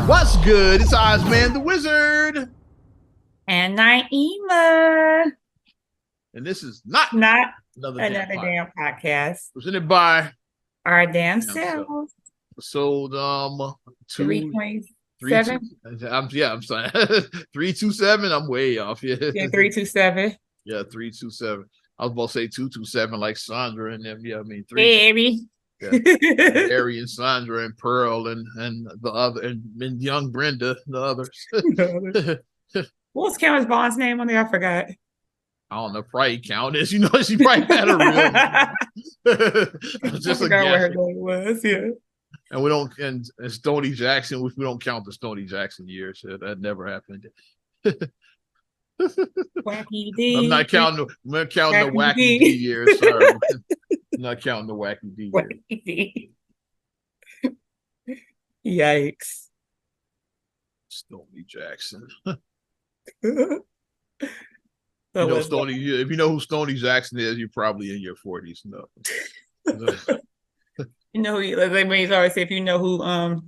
What's good? It's Ozman the Wizard. And Naima. And this is not Not another damn another podcast. damn podcast. Presented by Our damn Damn Self. selves. Episode 327. I'm sorry. 327. I'm way off. Yeah. Yeah, 327. Yeah, 327. I was about to say 227 like Sandra and them. Yeah, I mean three. Baby. Yeah. Harry and Sandra and Pearl and the other and young Brenda, the others. What was Cameron Bond's name on there? I forgot. I don't know, probably Countess. You know, she probably had a real name. Just I a forgot guess. what her name was. Yeah. And we don't, and Stoney Jackson, we don't count the Stoney Jackson years. So that never happened. Wacky D. I'm not counting the Wacky D years. Sorry. I'm not counting the Wacky D years. Wacky D. Yikes. Stoney Jackson. So You know Stoney. If you know who Stoney Jackson is, you're probably in your 40s. No. You know, like we always say, if you know who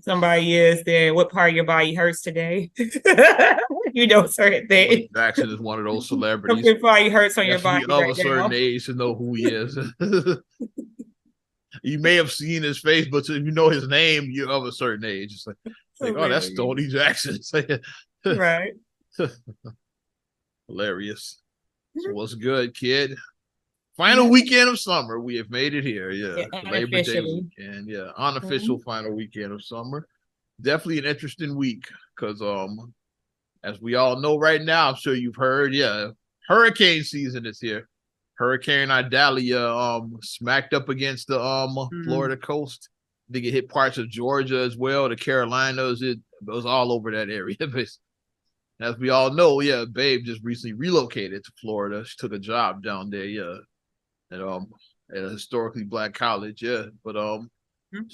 somebody is, then what part of your body hurts today? You know, certain things. Jackson is one of those celebrities. What body hurts on your body of right a certain now. age to know who he is. You may have seen his face, but if you know his name, you're of a certain age. It's like oh, that's Stoney Jackson. Right. Hilarious. So what's good, kid? Final weekend of summer. We have made it here. Yeah. Labor Day weekend. Yeah. Unofficial final weekend of summer. Definitely an interesting week because as we all know right now, I'm sure you've heard, hurricane season is here. Hurricane Idalia smacked up against the Florida coast. I think it hit parts of Georgia as well, the Carolinas. It was all over that area. As we all know, Babe just recently relocated to Florida. She took a job down there, at a historically black college, But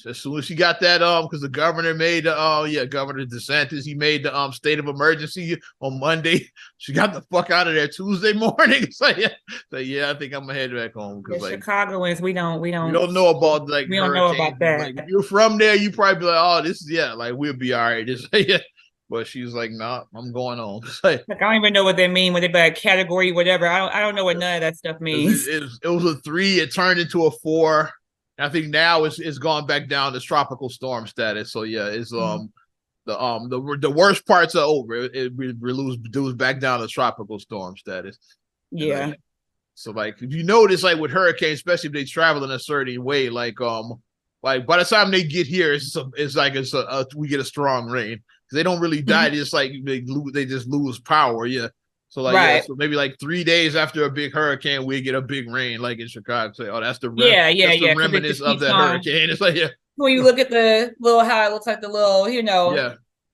as soon as she got that, because the governor made Governor DeSantis, he made the state of emergency on Monday. She got the fuck out of there Tuesday morning. So I think I'm gonna head back home because Chicagoans, we don't know about we don't know about that. Like, if you're from there, you probably be like, oh, this is like we'll be all right. But she's like, nah, I'm going home. I don't even know what they mean when they by category, whatever. I don't know what none of that stuff means. It was a 3, it turned into a 4. I think now it's gone back down to tropical storm status. So it's the worst parts are over. It was back down to tropical storm status. Yeah. So like if you notice, like with hurricanes, especially if they travel in a certain way, like by the time they get here, we get a strong rain. They don't really die. Just like they just lose power. Yeah. So like so maybe like 3 days after a big hurricane, we get a big rain, like in Chicago. Say, oh, that's the remnants of that hurricane. It's like when you look at the little how it looks like the little,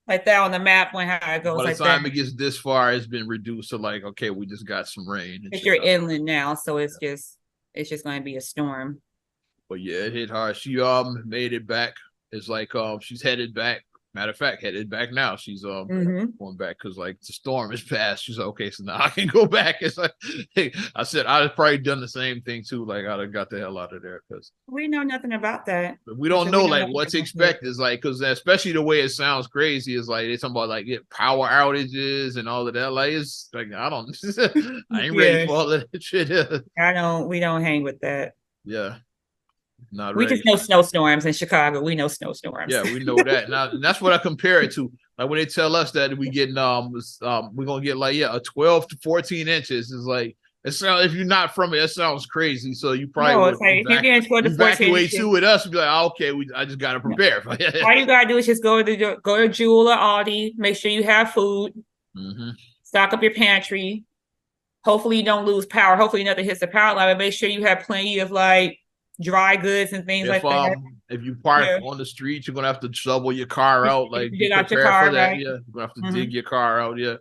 like that on the map when how it goes. By the like time that. It gets this far, it's been reduced to like, okay, we just got some rain. If you're inland now, so it's just going to be a storm. But it hit hard. She made it back. It's like she's headed back. Matter of fact, headed back now. She's going back because like the storm is past. She's like, okay, so now I can go back. It's like I said, I'd have probably done the same thing too. Like I'd have got the hell out of there because we know nothing about that. We don't know like what to expect. Is like because especially the way it sounds crazy is like it's talking about like power outages and all of that. Like it's like I ain't ready for all of that shit. We don't hang with that. Yeah. We just know snowstorms in Chicago. We know snowstorms. Yeah, we know that. Now, and that's what I compare it to. Like when they tell us that we get we're gonna get like a 12 to 14 inches. It's like it sounds if you're not from it, that sounds crazy. So you probably evacuate to with us and be like, oh, okay, I just gotta prepare. All you gotta do is just go to Jewel or Aldi, make sure you have food, stock up your pantry. Hopefully you don't lose power. Hopefully nothing hits the power line, but make sure you have plenty of like dry goods and things like that. If you park on the street, you're gonna have to shovel your car out. Like dig out your car, right? Yeah, you're gonna have to dig your car out. Yeah.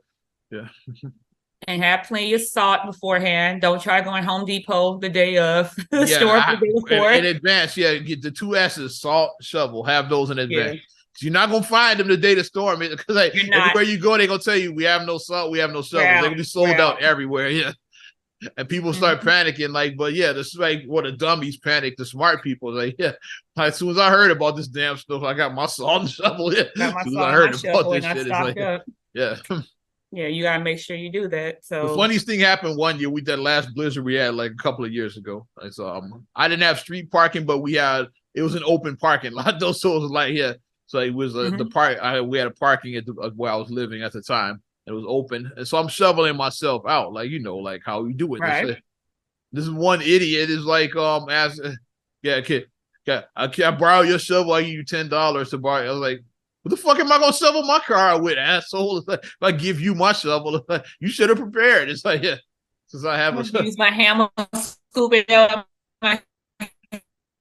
And have plenty of salt beforehand. Don't try going Home Depot the day of. Store the day before. In advance, get the 2 S's, salt, shovel. Have those in advance. You're not gonna find them the day the storm is because like everywhere you go, they're gonna tell you we have no salt, we have no shovels. They're gonna be sold out everywhere. Yeah. and people start panicking. Like, but yeah, this is like what the dummies panic. The smart people, like, yeah. As soon as I heard about this damn stuff, I got my salt and shovel. Yeah. Got my As soon as salt I and my heard about shovel this and I shit, it's stocked like, up. yeah. Yeah, you gotta make sure you do that. The So funniest thing happened one year. We that last blizzard we had like a couple of years ago. So I didn't have street parking, but it was an open parking lot. Though, so it was like So it was the park. We had a parking at where I was living at the time. It was open, and so I'm shoveling myself out, like like how you do it. right. This is one idiot is like ask, yeah, kid, yeah, can I borrow your shovel? I give you $10 to borrow. I was like, what the fuck am I gonna shovel my car with, asshole? It's like, if I give you my shovel, like, you should have prepared. It's like, yeah, since I have use my hammer, scoop it up. My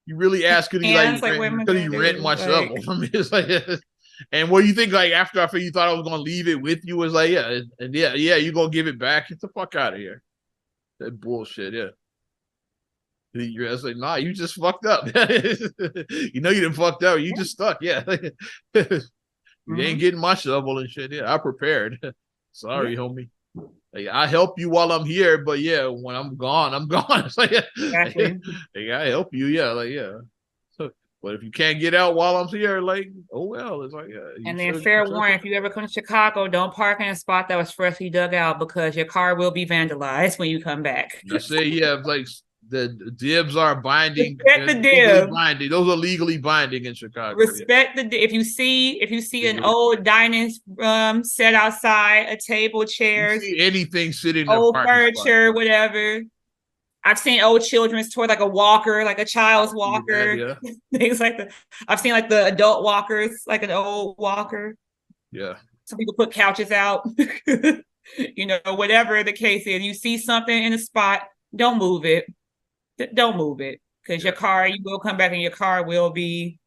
you really asking me hands, like what am I because gonna you do? rent my shovel. I mean, it's like, and what do you think? Like after I you thought I was gonna leave it with you, was like, yeah, and yeah, you gonna give it back? Get the fuck out of here. That bullshit, yeah. You're like, nah, you just fucked up. You didn't fucked up. You just stuck. Yeah. You ain't getting my shovel and shit. Yeah, I prepared. Sorry, homie. Like, I help you while I'm here, but yeah, when I'm gone, I'm gone. It's like, Exactly. like, I help you, yeah, like yeah. So, but if you can't get out while I'm here, like, oh well, it's like, yeah. And then fair warning, if you ever come to Chicago, don't park in a spot that was freshly dug out because your car will be vandalized when you come back. I say, yeah, like the dibs are binding. Respect the dib. Binding. Those are legally binding in Chicago. Respect the if you see an old dining set outside, a table, chairs, anything sitting, old furniture, whatever. I've seen old children's toy, like a walker, like a child's walker, things like that. I've seen like the adult walkers, like an old walker. Yeah. Some people put couches out. Whatever the case is, you see something in a spot, don't move it. Don't move it, because your car, you will come back and your car will be,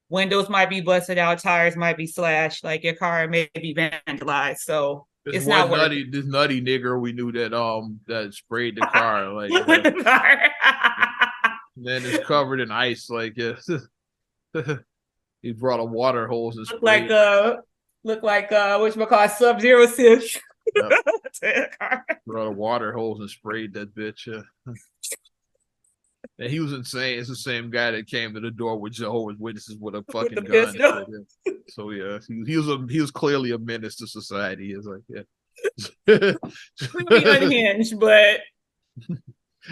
windows might be busted out, tires might be slashed, like your car may be vandalized. So it's not worth it. This nutty nigger we knew that sprayed the car like with the car. Then it's covered in ice, like he brought a water hose and look like whatchamacallit, Sub-Zero Fish. Brought a water hose and sprayed that bitch. And he was insane. It's the same guy that came to the door with Jehovah's Witnesses with a fucking gun. So yeah, he was clearly a menace to society. It's like, yeah, clearly unhinged, but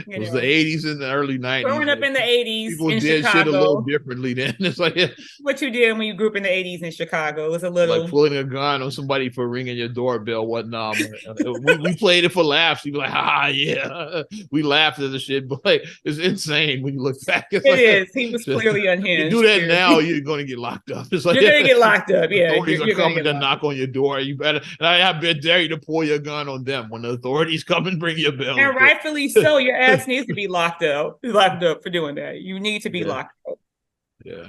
it was the 80s and the early 90s. Growing up in the 80s, people in did Chicago, shit a little differently then. It's like, yeah. What you did when you grew up in the 80s in Chicago was a little like pulling a gun on somebody for ringing your doorbell. Whatnot. we played it for laughs. You be like, yeah, we laughed at the shit, but like, it's insane when you look back. It is. He was clearly unhinged. You do that now, you're going to get locked up. It's like, you're going to get locked up. Yeah, authorities are coming to knock on your door. You better. And I dare you to pull your gun on them when the authorities come and bring your bill. And rightfully so. Your ass needs to be locked up for doing that. You need to be locked up. Yeah.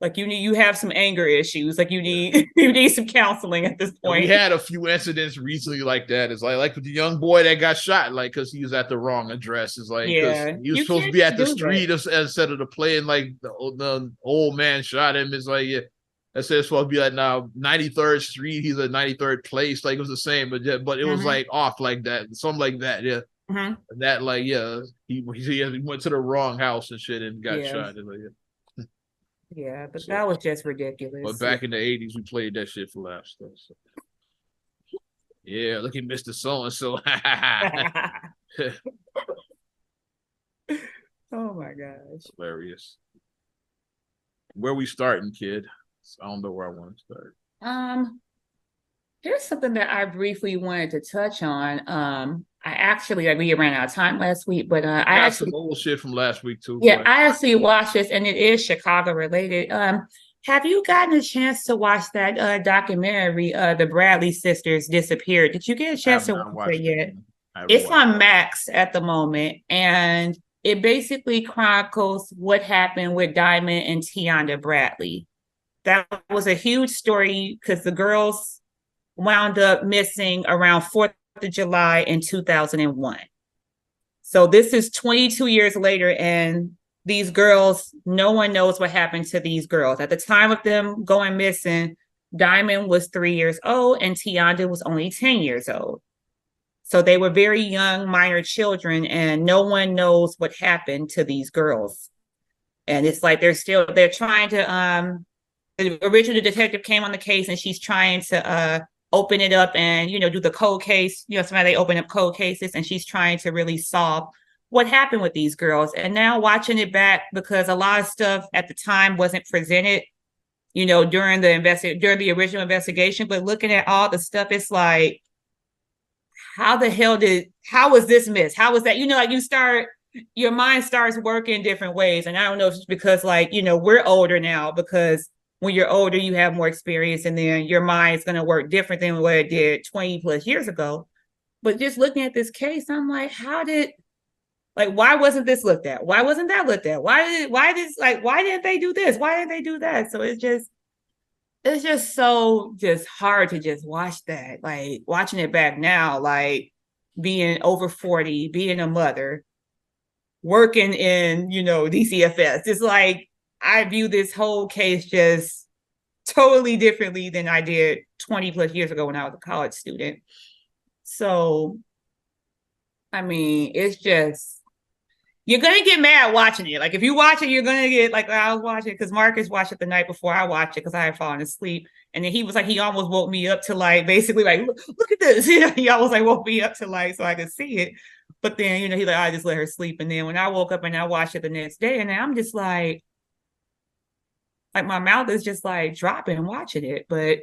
Like you have some anger issues. Like you need some counseling at this point. We had a few incidents recently like that. It's like with the young boy that got shot, like because he was at the wrong address. It's like he was supposed to be at the street instead of the play, and like the old man shot him. It's like, yeah, I said it's supposed to be like now 93rd Street. He's at 93rd Place. Like it was the same, but it was like off like that, something like that. Yeah. Mm-hmm. That like he went to the wrong house and shit and got shot. Like, yeah, but that was just ridiculous. But back in the 80s, we played that shit for laughs. So. Yeah, look at Mr. So and So. Oh my gosh, hilarious. Where we starting, kid? I don't know where I want to start. Here's something that I briefly wanted to touch on. I actually, we ran out of time last week, but I actually some old shit from last week too. Yeah, I actually watched this, and it is Chicago related. Have you gotten a chance to watch that documentary, The Bradley Sisters Disappeared? Did you get a chance to watch it yet? It's on Max at the moment, and it basically chronicles what happened with Diamond and Tianda Bradley. That was a huge story because the girls wound up missing around 4th of July in 2001. So this is 22 years later, and these girls, no one knows what happened to these girls. At the time of them going missing, Diamond was 3 years old and Tianda was only 10 years old. So they were very young, minor children, and no one knows what happened to these girls. And it's like they're trying to the original detective came on the case and she's trying to open it up and do the cold case. Sometimes they open up cold cases and she's trying to really solve what happened with these girls. And now watching it back, because a lot of stuff at the time wasn't presented, during the original investigation, but looking at all the stuff, it's like, how was this missed? How was that? Like your mind starts working different ways. And I don't know if it's because we're older now, because when you're older, you have more experience and then your mind is going to work different than what it did 20 plus years ago. But just looking at this case, I'm like, why wasn't this looked at? Why wasn't that looked at? Why didn't they do this? Why didn't they do that? So it's just so just hard to just watch that. Like watching it back now, like being over 40, being a mother, working in, DCFS. It's like I view this whole case just totally differently than I did 20 plus years ago when I was a college student. So, I mean, it's just, you're going to get mad watching it. Like if you watch it, you're going to get, like I was watching, because Marcus watched it the night before I watched it because I had fallen asleep. And then he was like, he almost woke me up to like, basically like, look at this. He almost like woke me up to like, so I could see it. But then, he's like, I just let her sleep. And then when I woke up and I watched it the next day, and I'm just like my mouth is just like dropping watching it. But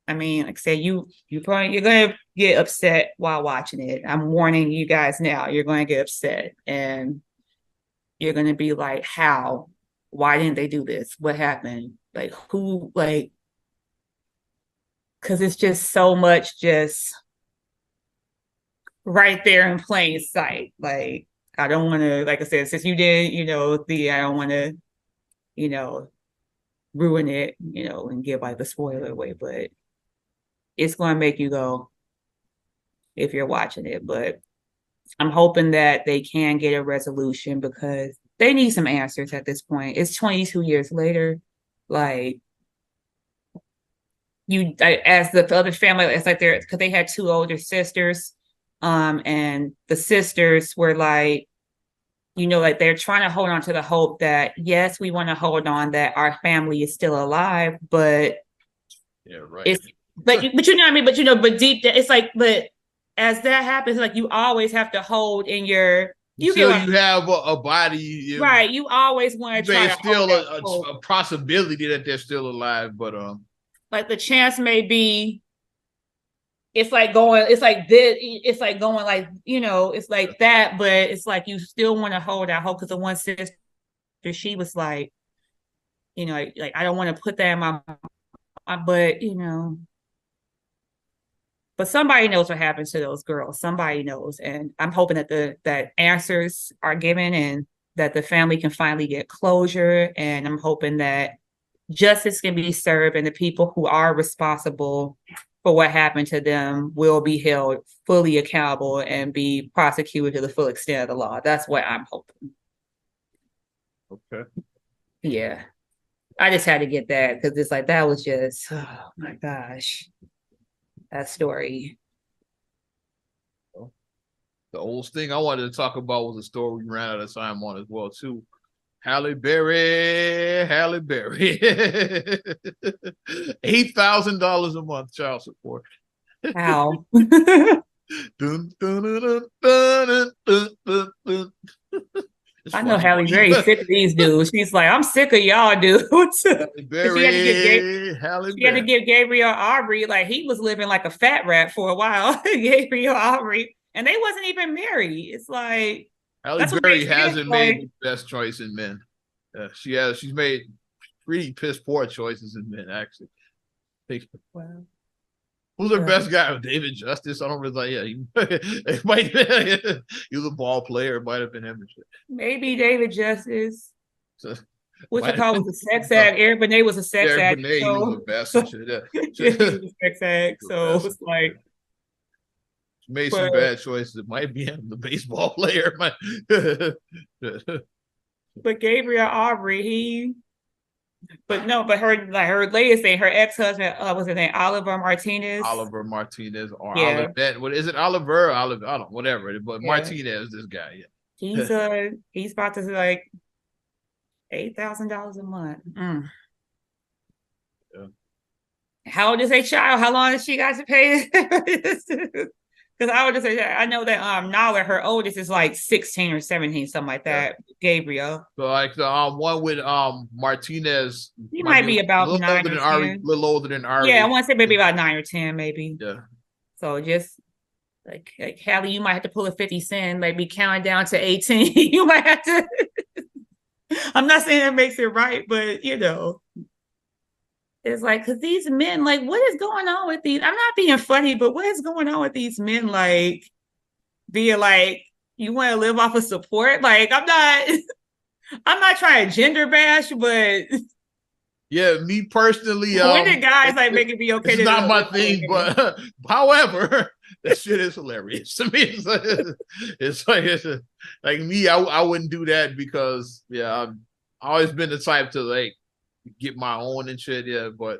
I mean, like I said, you're gonna get upset while watching it. I'm warning you guys now, you're gonna get upset and you're gonna be like, how? Why didn't they do this? What happened? Like who, like, because it's just so much just right there in plain sight. Like, I don't want to, like I said, since you did, I don't want to, ruin it, and give like the spoiler away, but it's going to make you go if you're watching it. But I'm hoping that they can get a resolution because they need some answers at this point. It's 22 years later. Like, as the other family, it's like because they had two older sisters. And the sisters were like, like they're trying to hold on to the hope that, yes, we want to hold on that our family is still alive, but yeah, right. But you know what I mean? But deep, it's like, but as that happens, like you always have to hold in your, you have a body, right? You always want to try to still a possibility that they're still alive, but like the chance may be, it's like going like this, it's like going like, it's like that, but it's like you still want to hold out hope because the one sister, she was like, like I don't want to put that in my, but but somebody knows what happened to those girls. Somebody knows, and I'm hoping that that answers are given and that the family can finally get closure. And I'm hoping that justice can be served and the people who are responsible for what happened to them will be held fully accountable and be prosecuted to the full extent of the law. That's what I'm hoping. Okay. Yeah. I just had to get that because it's like, that was just, oh my gosh, that story. The oldest thing I wanted to talk about was a story we ran out of time on as well, too. Halle Berry. $8,000 a month child support. Wow. I know Halle Berry's sick of these dudes. She's like, I'm sick of y'all dudes. She had to give Gabriel Aubrey, like he was living like a fat rat for a while. Gabriel Aubrey, and they wasn't even married. It's like Halle Berry hasn't made the best choice in men. She's made pretty piss poor choices in men, actually. Wow. Who's her best guy? David Justice? I don't really like. Yeah, he was a ball player. It might have been him. Maybe David Justice. Which I call was a sex act. Eric Benet was a sex act. Benet, he was the best. He was a sex act. So it's like made some bad choices. It might be him, the baseball player. But Gabriel Aubrey, But no, but her latest thing, her ex-husband, was his name Oliver Martinez? Oliver Martinez or Yeah. Oliver. What is it? Oliver? Oliver? I don't know, whatever. But Yeah. Martinez, this guy. Yeah. He's about to like $8,000 a month. Mm. Yeah. How old is a child? How long has she got to pay? Because I would just say, I know that Nala, her oldest is like 16 or 17, something like that. Yeah. Gabriel. So like the one with Martinez, he might be about a little 9 older or than 10. Ari, a little older than Ari. Yeah, I want to say maybe about 9 or 10, maybe. Yeah. So just like Hallie, you might have to pull a 50 Cent, maybe counting down to 18. You might have to. I'm not saying that makes it right, but you know. It's like, because these men, like, what is going on with these? I'm not being funny, but what is going on with these men? Like, being like, you want to live off of support? Like, I'm not trying to gender bash, but yeah, me personally, when did guys like make it be okay? It's not my thing, but however, that shit is hilarious to me. It's like me, I wouldn't do that because I've always been the type to like get my own and shit. Yeah, but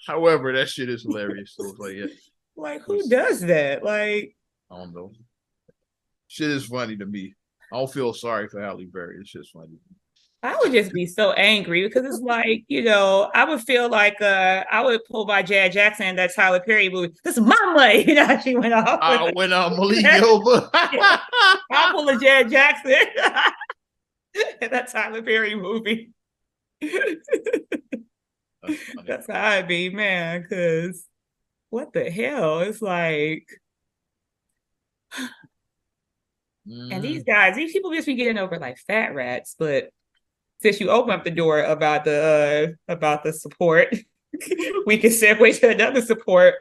however, that shit is hilarious. So it's like, yeah, like who does that? Like, I don't know. Shit is funny to me. I don't feel sorry for Halle Berry. It's just funny. I would just be so angry because it's like, you know, I would feel like I would pull by Janet Jackson in that Tyler Perry movie. This is my way. You know, she went off. When Malik Gilbert. I'll pull a Janet Jackson in that Tyler Perry movie. That's how I'd be, man, because what the hell? It's like, and these guys, these people just be getting over like fat rats. But since you open up the door about the support, we can segue to another support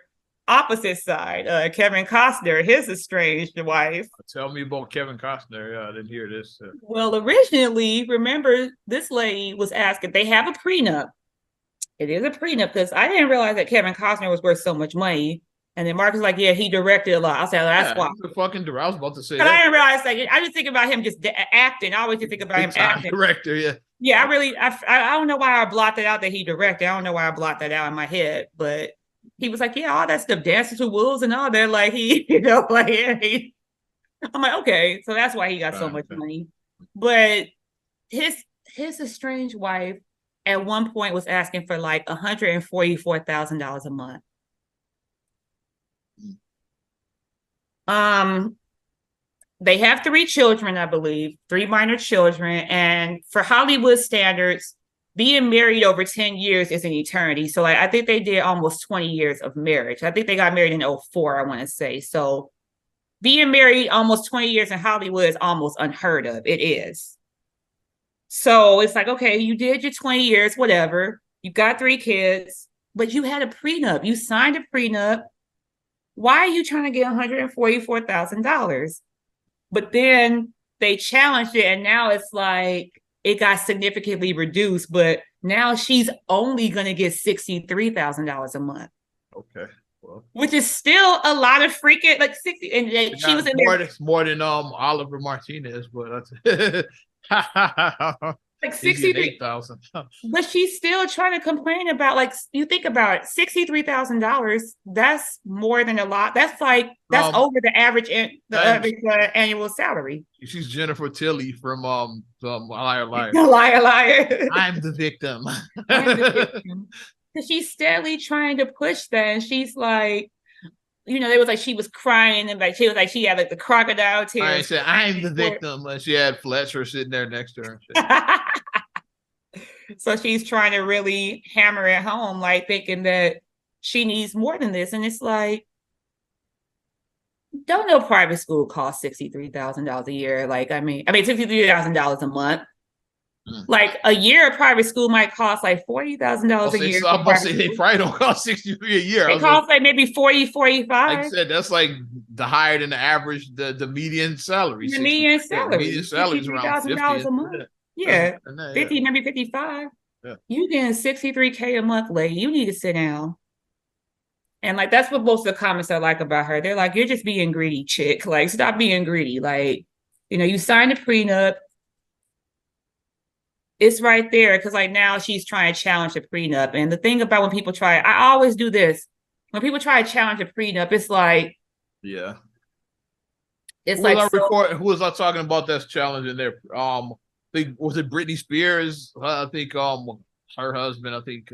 opposite side. Kevin Costner, his estranged wife. Tell me about Kevin Costner. I didn't hear this. Well, originally, remember, this lady was asking, they have a prenup. It is a prenup because I didn't realize that Kevin Costner was worth so much money. And then Mark was like, yeah, he directed a lot. I said, that's why. I was about to say that. I didn't realize, like, I just think about him just acting. I always just think about him acting. Director, yeah. Yeah, I don't know why I blocked it out that he directed. I don't know why I blocked that out in my head. But he was like, yeah, all that stuff, Dancing to Wolves and all that. Like, he, you know, like, yeah, I'm like, okay. So that's why he got so much money. But his estranged wife at one point was asking for like $144,000 a month. They have 3 children, I believe, 3 minor children. And for Hollywood standards, being married over 10 years is an eternity. So like, I think they did almost 20 years of marriage. I think they got married in 2004, I want to say. So being married almost 20 years in Hollywood is almost unheard of. It is. So it's like, okay, you did your 20 years, whatever. You got 3 kids, but you had a prenup. You signed a prenup. Why are you trying to get $144,000? But then they challenged it, and now it's like it got significantly reduced. But now she's only going to get $63,000 a month. Okay. Well, which is still a lot of freaking like 60. And she was in more than Oliver Martinez, but that's like 63,000. But she's still trying to complain about, like, you think about it, $63,000. That's more than a lot. That's like over the average annual salary. She's Jennifer Tilly from Liar Liar. Liar Liar. I'm the victim. Because she's steadily trying to push that, and she's like, you know, it was like she was crying, and like she was like she had like the crocodile tears. I said, I'm the victim. And she had Fletcher sitting there next to her. So she's trying to really hammer it home, like thinking that she needs more than this. And it's like, don't know private school costs $63,000 a year. Like, I mean $63,000 a month. Like a year of private school might cost like $40,000 a year. They probably don't cost $63 a year. It costs like maybe 40, 45. Like I said, that's like the higher than the average, the median salary. The median salary. Median salary is around $50,000 a month. Yeah, 50, maybe 55. Yeah. You getting $63K a month, lady. You need to sit down. And like that's what most of the comments I like about her. They're like, you're just being greedy, chick. Like, stop being greedy. Like, you know, you signed a prenup. it's right there because like now she's trying to challenge the prenup. And the thing about when people try, I always do this. When people try to challenge a prenup, it's like, yeah. It's like Who was I talking about that's challenging there? I think was it Britney Spears? I think her husband. I think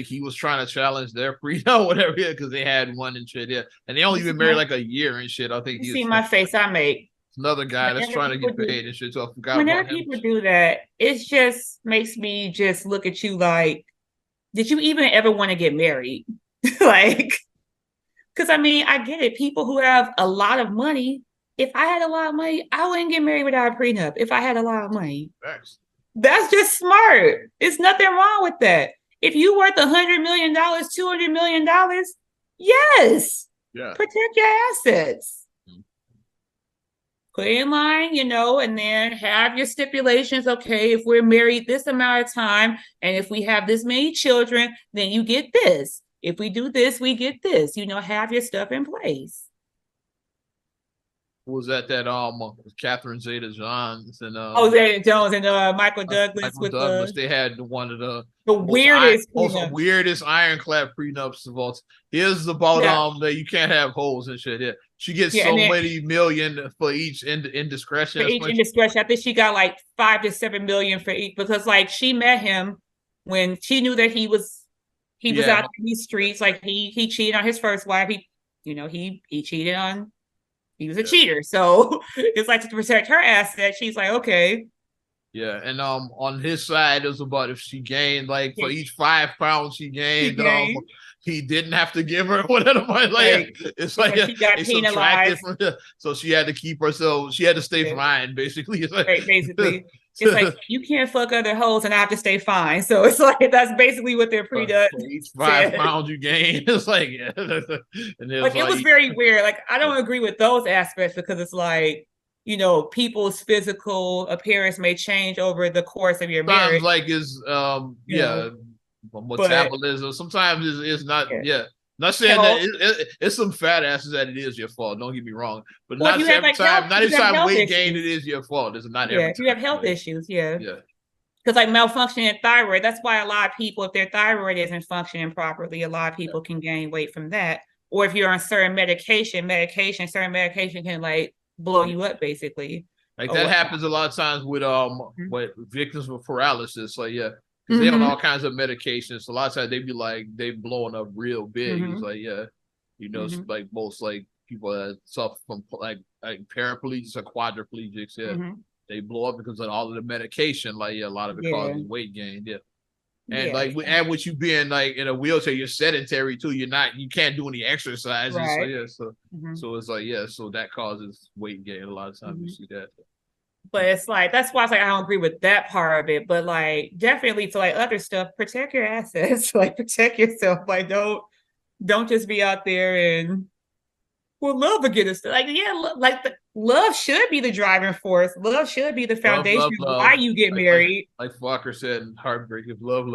he was trying to challenge their prenup, whatever, yeah, because they had one and shit, yeah, and they only been married like a year and shit. I think you see my face I make. Another guy that's trying to get paid and shit. So I forgot whenever about him. people do that, it just makes me just look at you like, did you even ever want to get married? Like, because I mean, I get it. People who have a lot of money, if I had a lot of money, I wouldn't get married without a prenup. If I had a lot of money, Thanks. That's just smart. It's nothing wrong with that. If you worth $100 million, $200 million, yes, yeah, protect your assets. Put in line, you know, and then have your stipulations. Okay, if we're married this amount of time, and if we have this many children, then you get this. If we do this, we get this. You know, have your stuff in place. Was that Catherine Zeta-Jones and Zeta-Jones and Michael Douglas Michael Douglas? They had one of the most weirdest ironclad prenups of all. Here's about that you can't have holes and shit. Yeah, she gets so many million for each indiscretion. For each indiscretion, I think she got like 5 to 7 million for each because like she met him when she knew that he was out in these streets. Like he cheated on his first wife. He cheated on. He was a cheater, so it's like to protect her asset. She's like, okay. Yeah, and on his side, it was about if she gained for each 5 pounds she gained, he didn't have to give her whatever money. It's like she got penalized. So she had to keep herself. She had to stay fine, basically. It's like, basically. It's like you can't fuck other hoes and I have to stay fine. So it's like that's basically what their prenup. Each 5 pounds you gain, it's like and it was very weird. Like I don't agree with those aspects because it's like people's physical appearance may change over the course of your marriage. Like is metabolism. Sometimes it's not. Yeah. Not saying that it's some fat asses that it is your fault. Don't get me wrong, but not every time. Not every time weight gain it is your fault. It's not every time. If you have health issues, yeah. Because like malfunctioning thyroid, that's why a lot of people, if their thyroid isn't functioning properly, a lot of people can gain weight from that. Or if you're on certain medication can like blow you up basically. Like that happens a lot of times with victims of paralysis. Like because they on all kinds of medications. So a lot of times they be like they blowing up real big. It's like like most like people that suffer from like paraplegics or quadriplegics. They blow up because of all of the medication. Like a lot of it causes weight gain. And and with you being like in a wheelchair, you're sedentary too. You can't do any exercises. Right. So it's like so that causes weight gain. A lot of times you see that. But it's like that's why it's like I don't agree with that part of it. But like definitely to like other stuff, protect your assets. Like protect yourself. Like don't just be out there and love again. Like love should be the driving force. Love should be the foundation of why you get married. Like Fokker said in Heartbreak, is love.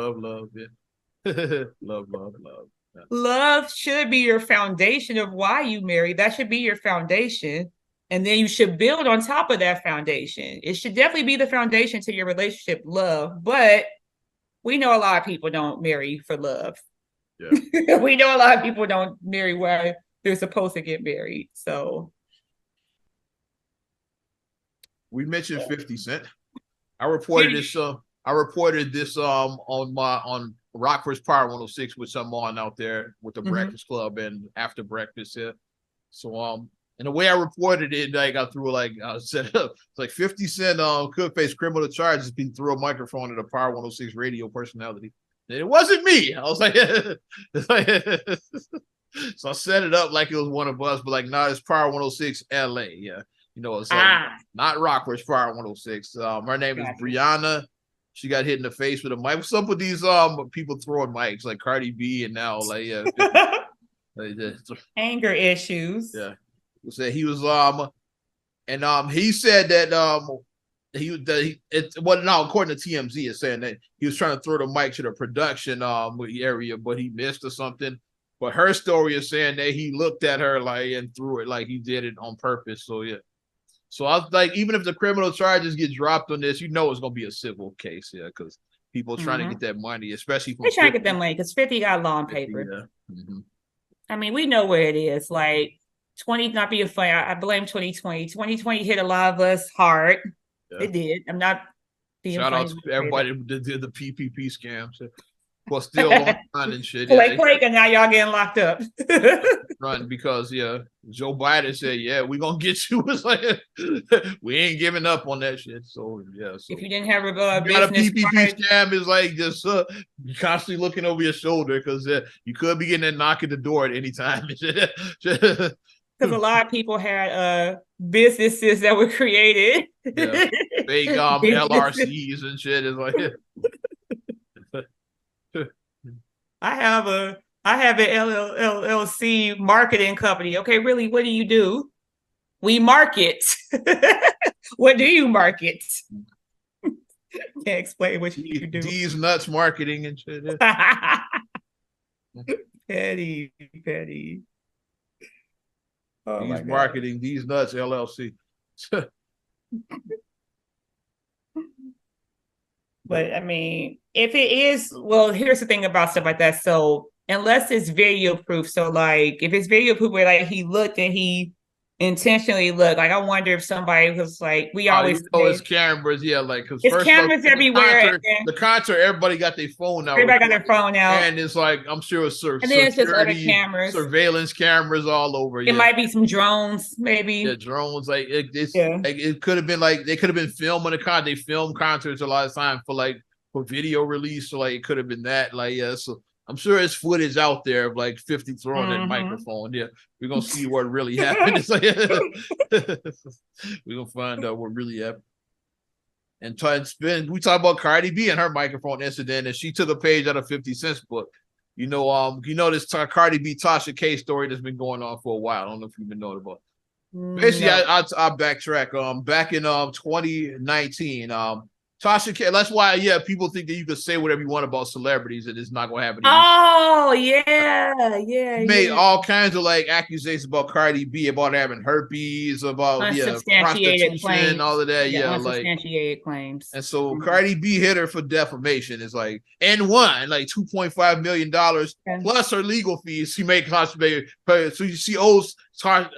Yeah. love. Yeah. Love should be your foundation of why you marry. That should be your foundation. And then you should build on top of that foundation. It should definitely be the foundation to your relationship, love. But we know a lot of people don't marry for love. Yeah. We know a lot of people don't marry where they're supposed to get married. So we mentioned 50 Cent. I reported this on Rockford's Power 106, which I'm on out there with the Breakfast Club and after breakfast here. So and the way I reported it, I got through set it up. It's like 50 Cent could face criminal charges if he threw a microphone at a Power 106 radio personality. And it wasn't me. I was like, so I set it up like it was one of us, but like, no, it's Power 106 LA. Yeah. It's not Rockford's Power 106. Her name is Brianna. She got hit in the face with a mic. What's up with these people throwing mics like Cardi B and now anger issues. Yeah. Said he was and he said that according to TMZ is saying that he was trying to throw the mic to the production area, but he missed or something. But her story is saying that he looked at her and threw it like he did it on purpose. So yeah. So I was like, even if the criminal charges get dropped on this, it's gonna be a civil case, yeah, because people trying to get that money, especially from they're trying to get that money because 50 got law on paper. Yeah. Mm-hmm. I mean, we know where it is. Like 20, not being funny, I blame 2020. 2020 hit a lot of us hard. Yeah. It did. I'm not being Shout funny. out to everybody that did the PPP scams. Well, still on and shit. Quake, and now y'all getting locked up. Run because Joe Biden said, we're gonna get you. It's like we ain't giving up on that shit. So so if you didn't have a business, a PPP scam is like just constantly looking over your shoulder because you could be getting a knock at the door at any time. Because a lot of people had businesses that were created, fake LRCs and shit. Is like. I have an LLC marketing company. Okay, really, what do you do? We market. What do you market? Can't explain what you do. These nuts marketing and shit. Petty. Oh, these marketing, these nuts LLC. But I mean, if it is, well, here's the thing about stuff like that. So unless it's video proof, so like if it's video proof where like he looked and he intentionally looked, like I wonder if somebody was like, we always it's cameras, like because it's cameras everywhere. The concert, everybody got their phone out. Everybody got their phone out, and it's like I'm sure it's and then it's just other cameras, surveillance cameras all over. It might be some drones, maybe. Yeah, drones. Like it could have been like they could have been filming the concert. They film concerts a lot of time for video release. So like it could have been that. Like so I'm sure there's footage out there of like 50 throwing that microphone. Yeah, we're gonna see what really happened. It's like we're gonna find out what really happened. And we talk about Cardi B and her microphone incident, and she took a page out of 50 Cent's book. This Cardi B Tasha K story that's been going on for a while. I don't know if you've been knowing about it. Basically, I backtrack. Back in 2019, Tasha K. That's why, people think that you can say whatever you want about celebrities and it's not going to happen. Oh, yeah. Made all kinds of like accusations about Cardi B, about having herpes, about prostitution, claims. All of that. Unsubstantiated claims. And so Cardi B hit her for defamation. It's like and won like $2.5 million plus her legal fees. She made so she owes Cardi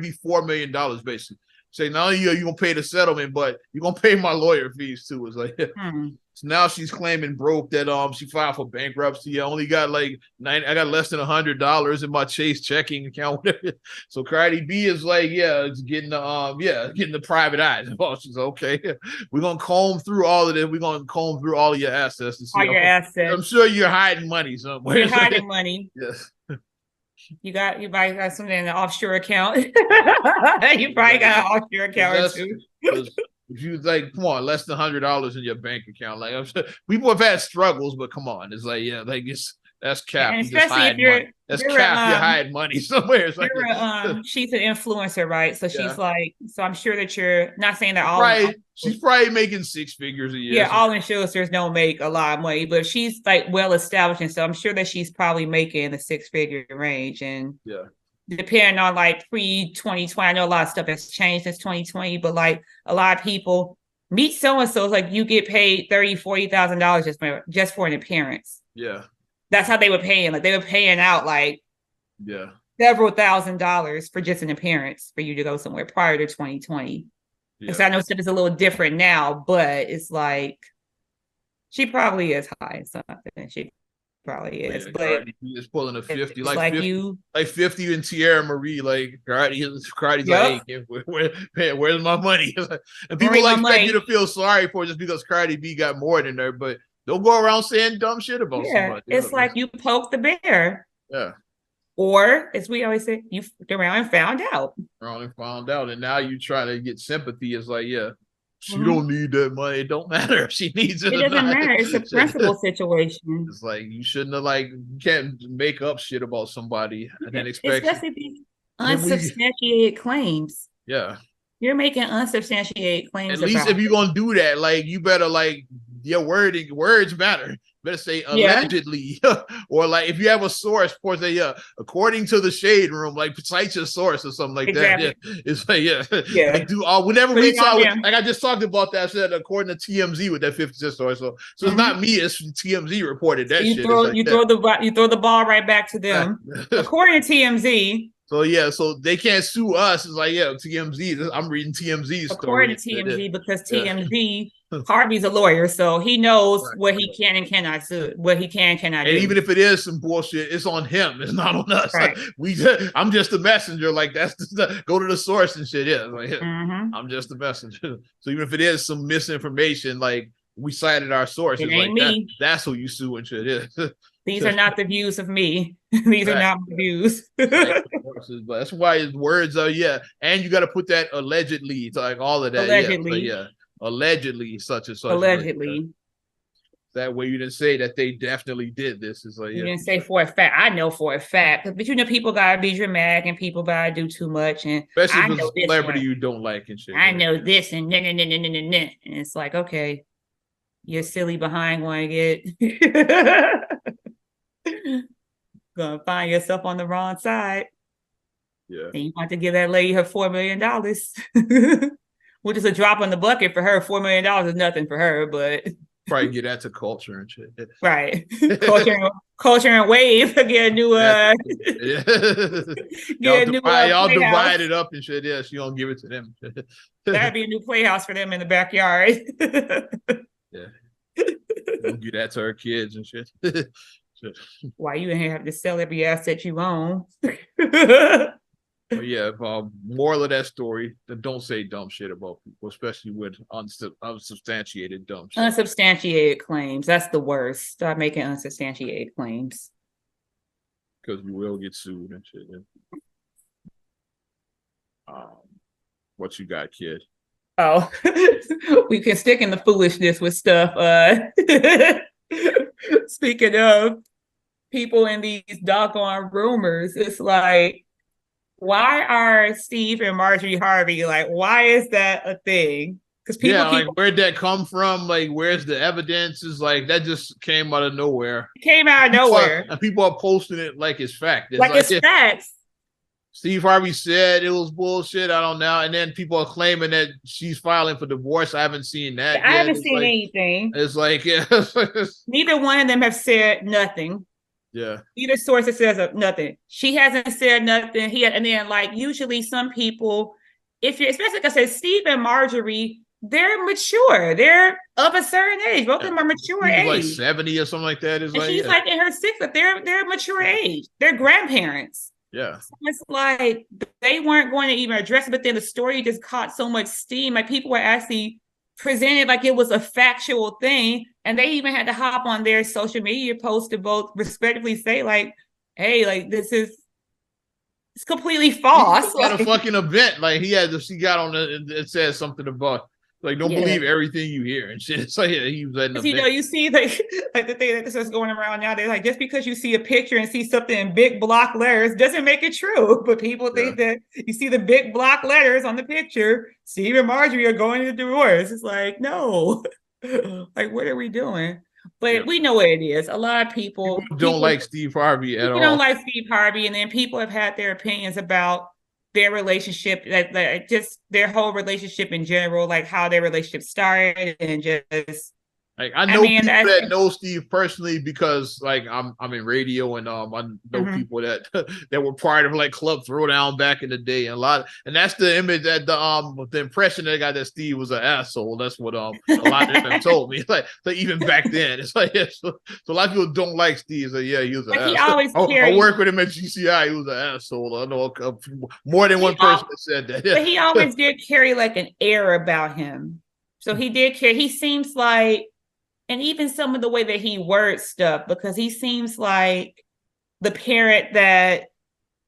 B $4 million basically. Say not only you gonna pay the settlement, but you're gonna pay my lawyer fees too. It's like so now she's claiming broke that she filed for bankruptcy. I only got I got less than $100 in my Chase checking account. So Cardi B is like, it's getting the private eyes. She's okay. We're gonna comb through all of this. We're gonna comb through all of your assets to see all your assets. I'm sure you're hiding money somewhere. You're hiding money. Yes. You probably got something in an offshore account. You probably got an offshore account too. If you come on, less than $100 in your bank account. Like I'm sure people have had struggles, but come on, it's like that's cap. And especially if you're you're hiding money somewhere. It's she's an influencer, right? So she's so I'm sure that you're not saying that all right. She's probably making 6 figures a year. Yeah, all influencers don't make a lot of money, but she's well established, and so I'm sure that she's probably making the 6-figure range. And depending on pre-2020, I know a lot of stuff has changed since 2020, but a lot of people meet so and so, it's you get paid $30,000-$40,000 just for an appearance. Yeah. That's how they were paying. They were paying out several $1,000s for just an appearance for you to go somewhere prior to 2020. Yeah. So I know stuff is a little different now, but it's she probably is high. Something she probably is. But is pulling a 50, 50 in Tierra Marie. Cardi's like, hey, where's my money? And people expect you to feel sorry for just because Cardi B got more than her, but don't go around saying dumb shit about somebody. It's you poke the bear. Yeah. Or, as we always say, you fucked around and found out. And now you try to get sympathy. It's she don't need that money. It don't matter if she needs it. It doesn't matter. It's a principal situation. It's you shouldn't have you can't make up shit about somebody and then expect. Especially these unsubstantiated claims. Yeah. You're making unsubstantiated claims. At least if you're gonna do that, you better your words matter. Better say allegedly, or like if you have a source, for say, according to the shade room, like cite your source or something like that. Yeah, it's like like whenever we talk, like I just talked about that. I said according to TMZ with that 50 Cent story. So it's not me. It's TMZ reported that shit. You throw the ball right back to them. According to TMZ. So so they can't sue us. It's like TMZ. I'm reading TMZ story. According to TMZ, because TMZ. Harvey's a lawyer, so he knows what he can and cannot do, what he can and cannot do. And even if it is some bullshit, it's on him. It's not on us. Right. Like, I'm just a messenger. Like that's go to the source and shit. Yeah, like, I'm just a messenger. So even if it is some misinformation, like we cited our source, it it's ain't like me. That's who you sue and shit. Yeah. These are not the views of me. These are not my views. But that's why his words are and you got to put that allegedly to like all of that. Allegedly. Allegedly such and such. Allegedly. Like that way you didn't say that they definitely did this. It's like you didn't say for a fact. I know for a fact, but people gotta be dramatic and people gotta do too much. And especially if it's a celebrity you don't like and shit. I know this and and it's like, okay, you're silly behind one get gonna find yourself on the wrong side. Yeah. And you want to give that lady her $4 million. Which is a drop in the bucket for her. $4 million is nothing for her, but probably get that to culture and shit. Right. culture and wave. Get a new y'all divide it up and shit. Yeah, she don't give it to them. That'd be a new playhouse for them in the backyard. Yeah. Don't give that to her kids and shit. Why you ain't have to sell every asset you own? But yeah, moral of that story, don't say dumb shit about people, especially with unsubstantiated dumb shit. Unsubstantiated claims. That's the worst. Stop making unsubstantiated claims. Because you will get sued and shit. What you got, kid? Oh, we can stick in the foolishness with stuff. Speaking of people in these doggone rumors, it's like, why are Steve and Marjorie Harvey like? Why is that a thing? Because people like where'd that come from? Like, where's the evidence? Is like that just came out of nowhere. It came out of nowhere, and people are posting it like it's fact. It's facts. Steve Harvey said it was bullshit. I don't know, and then people are claiming that she's filing for divorce. I haven't seen that. I haven't seen anything. It's like neither one of them have said nothing. Yeah. Either source that says nothing. She hasn't said nothing. And then like usually some people, if you're especially like I said, Steve and Marjorie, they're mature. They're of a certain age. Both of them are mature age. Like 70 or something like that. And she's like in her 60s. They're mature age. They're grandparents. Yeah. So it's like they weren't going to even address it, but then the story just caught so much steam. Like people were actually presented like it was a factual thing, and they even had to hop on their social media post to both respectively say like, hey, like it's completely false. At a fucking event, like she got on it said something about like don't believe everything you hear and shit. So he was at an event. You see like the thing that's just going around now, they're like, just because you see a picture and see something in big block letters doesn't make it true. But people think that you see the big block letters on the picture, Steve and Marjorie are going to divorce. It's like, no. Like, what are we doing? But we know what it is. A lot of people don't like Steve Harvey at all. Don't like Steve Harvey, and then people have had their opinions about their relationship, like just their whole relationship in general, like how their relationship started, and just like I know people that know Steve personally because like I'm in radio and I know people that were part of like Club Throwdown back in the day, and and that's the image that the impression that I got that Steve was an asshole. That's what a lot of them told me. Like even back then, it's like so a lot of people don't like Steve. So he was an asshole. I work with him at GCI. He was an asshole. I know more than one person that said that. But he always did carry like an air about him. So he did care. He seems like. And even some of the way that he words stuff, because he seems like the parent that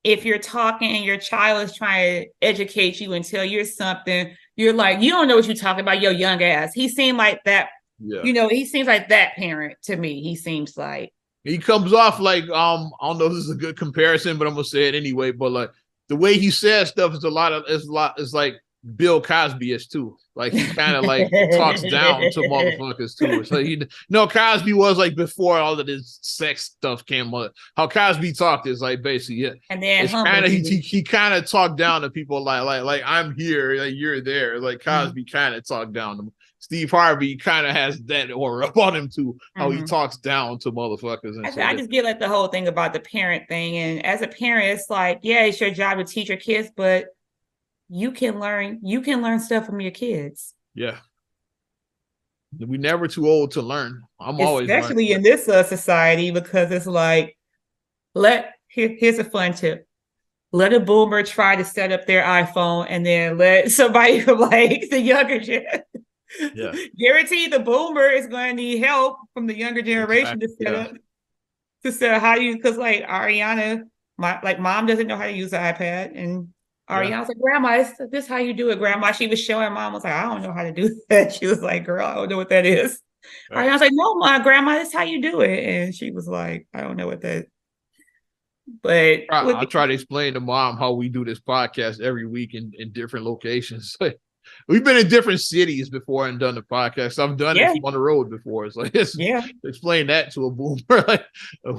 if you're talking and your child is trying to educate you and tell you something, you're like, you don't know what you're talking about, your young ass. He seemed like that, he seems like that parent to me. He seems like. He comes off like, I don't know if this is a good comparison, but I'm going to say it anyway. But like the way he says stuff is it's like Bill Cosby is too. Like he kind of like talks down to motherfuckers too. It's like Cosby was like before all of this sex stuff came up. How Cosby talked is like basically and then it's kind of he kind of talked down to people like I'm here, like you're there. Like Cosby kind of talked down to him. Steve Harvey kind of has that aura about him too, how he talks down to motherfuckers. And I just get like the whole thing about the parent thing. And as a parent, it's like, yeah, it's your job to teach your kids, but you can learn stuff from your kids. Yeah. We're never too old to learn. I'm always especially in this society, because it's like, here's a fun tip. Let a boomer try to set up their iPhone and then let somebody from like the younger generation. Yeah. Guarantee the boomer is going to need help from the younger generation to set up how you, because like Ariana, mom doesn't know how to use the iPad, and Ariana's like, Grandma, this how you do it, Grandma. She was showing mom, was like, I don't know how to do that. She was like, girl, I don't know what that is. Ariana's like, no, my Grandma, this how you do it. And she was like, I don't know what that. But I'll try to explain to mom how we do this podcast every week in different locations. We've been in different cities before and done the podcast. I've done it on the road before. It's like, explain that to a boomer. Like,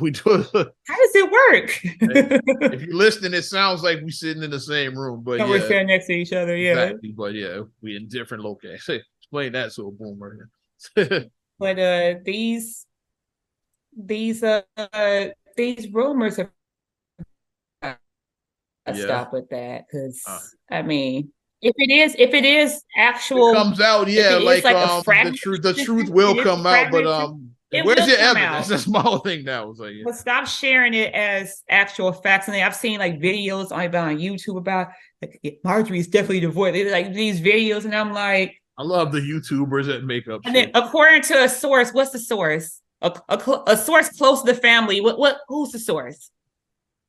we do it. How does it work? If you're listening, it sounds like we're sitting in the same room, but we're sitting next to each other. Yeah, exactly. But we in different locations. Explain that to a boomer. But these rumors have stop with that, because I mean, if it is actual, it comes out, the truth will come out, but where's your evidence? That's my whole thing now. It's like, but stop sharing it as actual facts. And I've seen like videos on YouTube about like, Marjorie's definitely divorced. It's like these videos, and I'm like, I love the YouTubers that make up. And then, according to a source, what's the source? A source close to the family. Who's the source?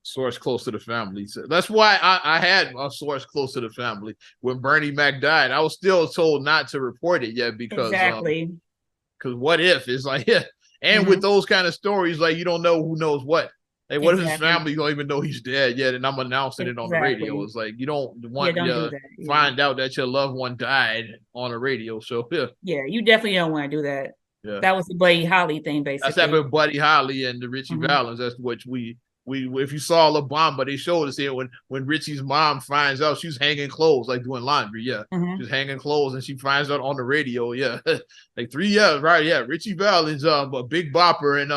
Source close to the family. So that's why I had a source close to the family. When Bernie Mac died, I was still told not to report it yet, because because what if it's like, and with those kind of stories, like, you don't know who knows what. Like, what if his family don't even know he's dead yet, and I'm announcing it on the radio? It's like, you don't want to find out that your loved one died on a radio show. You definitely don't want to do that. That was the Buddy Holly thing, basically. That's happened with Buddy Holly and the Richie Valens. That's what we if you saw La Bamba, they showed us here when Richie's mom finds out, she's hanging clothes, like doing laundry. She's hanging clothes, and she finds out on the radio. Like 3 years, right? Richie Valens, a Big Bopper, and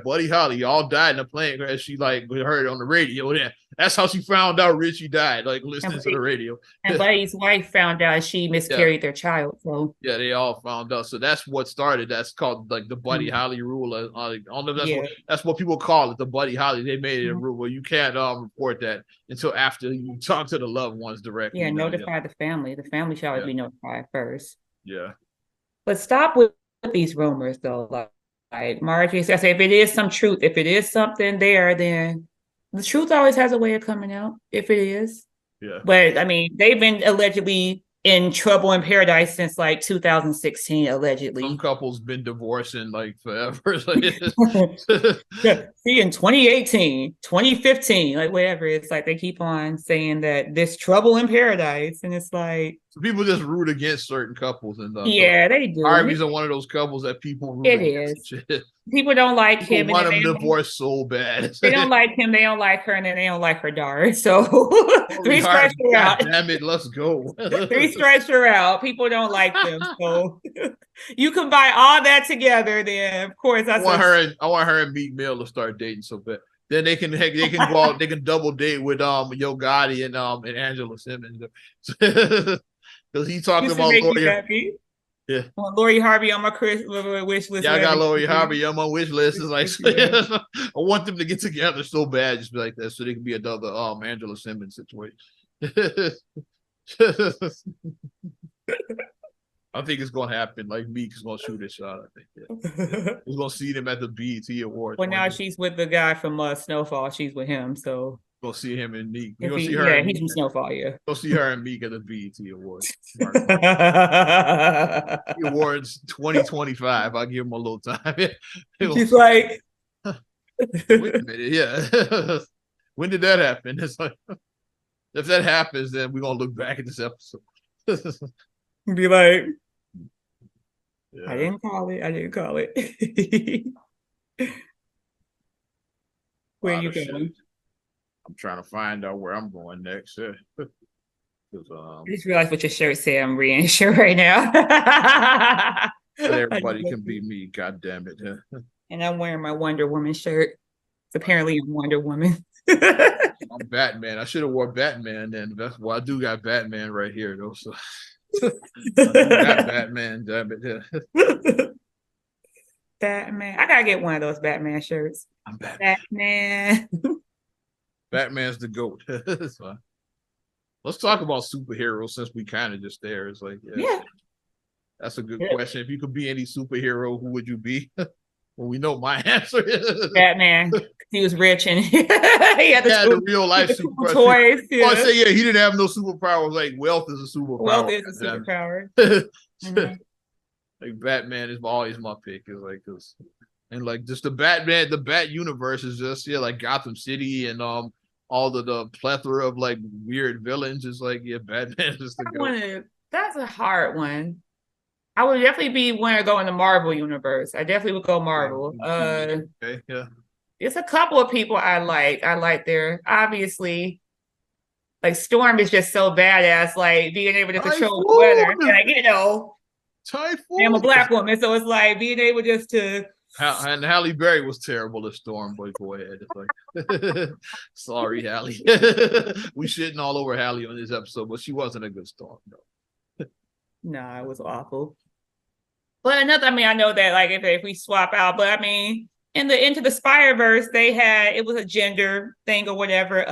Buddy Holly all died in a plane crash. She like heard it on the radio. That's how she found out Richie died, like listening to the radio. And Buddy's wife found out she miscarried their child. So they all found out. So that's what started. That's called like the Buddy Holly rule. I don't know if that's what people call it, the Buddy Holly. They made it a rule where you can't report that until after you talk to the loved ones directly. Notify the family. The family shall always be notified first. But stop with these rumors, though. Like Marjorie said, if it is some truth, if it is something there, then the truth always has a way of coming out, if it is. But I mean, they've been allegedly in trouble in paradise since like 2016, allegedly. Some couples been divorcing like forever. See, in 2018, 2015, like whatever, it's like they keep on saying that there's trouble in paradise, and it's like, so people just root against certain couples, and they do. Harvey's one of those couples that people root against. People don't like him. Want him divorced so bad. They don't like him. They don't like her, and then they don't like her daughter. So 3 strikes her out. Damn it, let's go. 3 strikes her out. People don't like them. So you combine all that together, then of course I want her and Meek Mill to start dating so bad. Then they can go out. They can double date with Yo Gotti and Angela Simmons, because he talking about Lori. Lori Harvey on my wish list. I got Lori Harvey on my wish list. It's like, I want them to get together so bad, just like that, so they can be another Angela Simmons situation. I think it's gonna happen. Like, Meek is gonna shoot a shot. I think we're gonna see them at the BET Awards. Well, now she's with the guy from Snowfall. She's with him, so we'll see him and Meek. You're gonna see her. He's from Snowfall. We'll see her and Meek at the BET Awards. Awards 2025. I'll give him a little time. She's like, wait a minute, when did that happen? It's like, if that happens, then we're gonna look back at this episode. Be like, Yeah. I didn't call it. I didn't call it. Where you going? I'm trying to find out where I'm going next. I just realized what your shirt said. I'm reading shirt right now. Everybody can be me. God damn it. And I'm wearing my Wonder Woman shirt. It's apparently I'm Wonder Woman. I'm Batman. I should have wore Batman then. That's why I do got Batman right here though. So I got Batman, damn it. Batman. I gotta get one of those Batman shirts. I'm Batman. Batman's the GOAT. So, let's talk about superheroes since we kind of just there. It's like, yeah. That's a good question. If you could be any superhero, who would you be? Well, we know my answer is Batman. He was rich and he had the real life superpower. Toys. Yeah. Oh, I say, yeah, he didn't have no superpowers. Like wealth is a superpower. Wealth is a superpower. Like Batman is always my pick. Is like this, and like just the Batman, the Bat universe is just like Gotham City and all the plethora of like weird villains. Is like Batman is the GOAT. That's a hard one. I would definitely be want to go in the Marvel universe. I definitely would go Marvel. Okay, yeah. There's a couple of people I like. I like their obviously, like Storm is just so badass. Like being able to control the weather, like Typhoon. I'm a Black woman, so it's like being able just to. And Halle Berry was terrible as Storm, but go ahead. It's like, sorry, Halle. We shitting all over Halle on this episode, but she wasn't a good Storm, though. No, it was awful. But another, I know that like if we swap out, but I mean, into the Spider-Verse, it was a gender thing or whatever.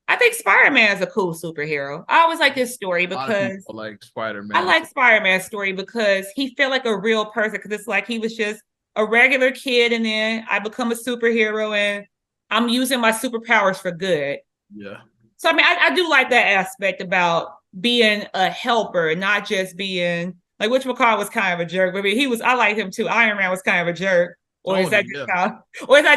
I think Spider-Man is a cool superhero. I always like this story because I like Spider-Man. I like Spider-Man's story because he felt like a real person. Because it's like he was just a regular kid, and then I become a superhero, and I'm using my superpowers for good. Yeah. So I mean, I do like that aspect about being a helper, not just being like McCall was kind of a jerk. But I mean, I like him too. Iron Man was kind of a jerk. Or is that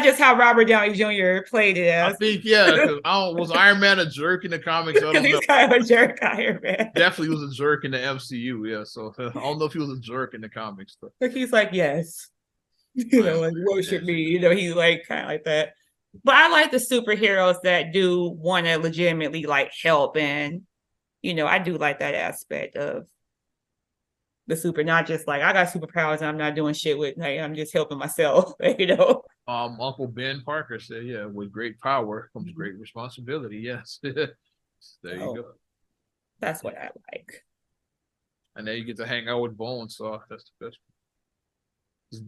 just how Robert Downey Jr. played it as? I think, because was Iron Man a jerk in the comics? Because he's kind of a jerk, Iron Man. Definitely was a jerk in the MCU, yeah. So I don't know if he was a jerk in the comics. But like he's like, yes. Like worship me. He's like kind of like that. But I like the superheroes that do want to legitimately like help, and I do like that aspect of the not just like I got superpowers and I'm not doing shit with, like, I'm just helping myself. Uncle Ben Parker said, "Yeah, with great power comes great responsibility." Yes, there you go. That's what I like. And then you get to hang out with Bonesaw. That's the best.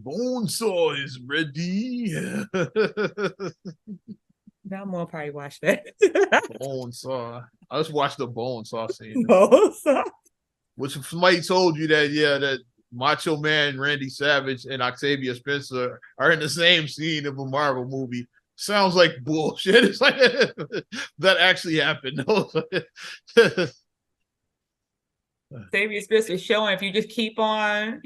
Bonesaw is ready. Now I'm gonna probably watch that. Bonesaw. I just watched the Bonesaw scene. Bonesaw. Which somebody told you that Macho Man Randy Savage and Octavia Spencer are in the same scene of a Marvel movie. Sounds like bullshit. It's like that actually happened. Octavia Spencer showing if you just keep on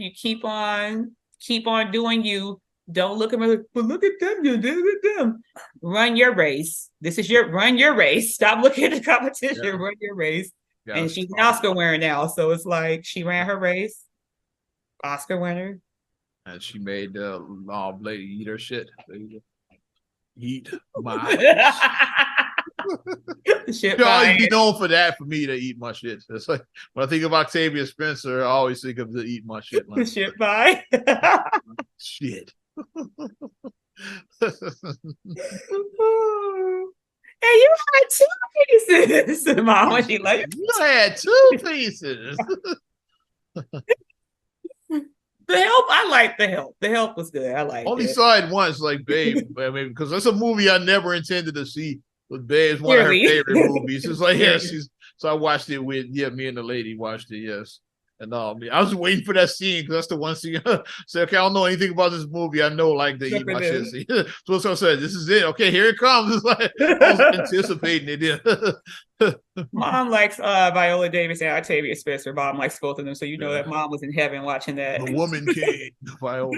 doing you. Don't look at me like, well, look at them. You do them. Run your race. Run your race. Stop looking at the competition. Yeah. Run your race. Yeah, and she's an Oscar winner now, so it's like she ran her race, Oscar winner, and she made the lady eat her shit. Eat my shit. You always be known for that. For me to eat my shit. It's like when I think of Octavia Spencer, I always think of the eat my shit. Like, the shit pie. Shit. Hey, you had 2 pieces. Mom, when she like, you had 2 pieces. The Help, I like The Help. The Help was good. I like. Only saw it once, like Babe. I mean, because that's a movie I never intended to see. But Babe is one of her favorite movies. It's like, so I watched it with me and the lady watched it. Yes. And I was waiting for that scene because that's the one scene. So okay, I don't know anything about this movie. I know like the eat my shit scene. So I said, this is it. Okay, here it comes. It's like I was anticipating it. Mom likes Viola Davis and Octavia Spencer. Mom likes both of them, so that Mom was in heaven watching that. The Woman King, Viola.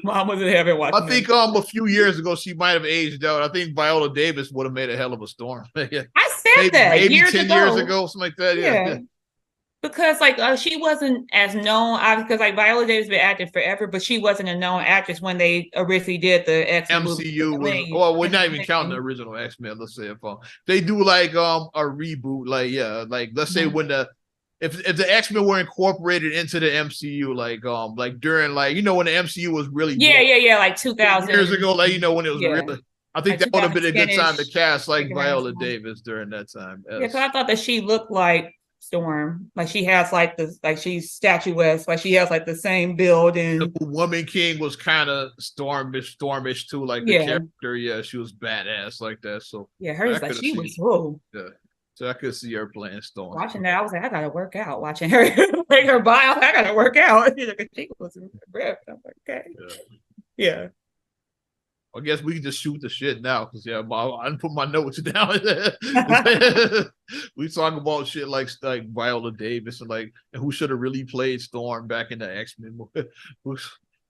Mom was in heaven watching. I think a few years ago she might have aged out. I think Viola Davis would have made a hell of a Storm. I said maybe years 10 years ago, something like that. Yeah. Because like she wasn't as known, because like Viola Davis been acting forever, but she wasn't a known actress when they originally did the X-Men movie. MCU was we're not even counting the original X-Men. Let's say if they do like a reboot, like let's say when if the X-Men were incorporated into the MCU, like during when the MCU was really like 2000 years ago, when it was really. I think like that would have been a good time to cast like Viola time. Davis during that time. Yeah, because I thought that she looked like Storm, like she has like this, like she's statuesque, like she has like the same build. And the Woman King was kind of stormish too, like the character. Yeah, she was badass like that. So hers like she was whoa. Yeah, so I could see her playing Storm. Watching that, I was like, I gotta work out. Watching her like her bio, I gotta work out. She was ripped. I'm like, okay, yeah. I guess we can just shoot the shit now because I didn't put my notes down. We talk about shit like Viola Davis and who should have really played Storm back in the X-Men movie.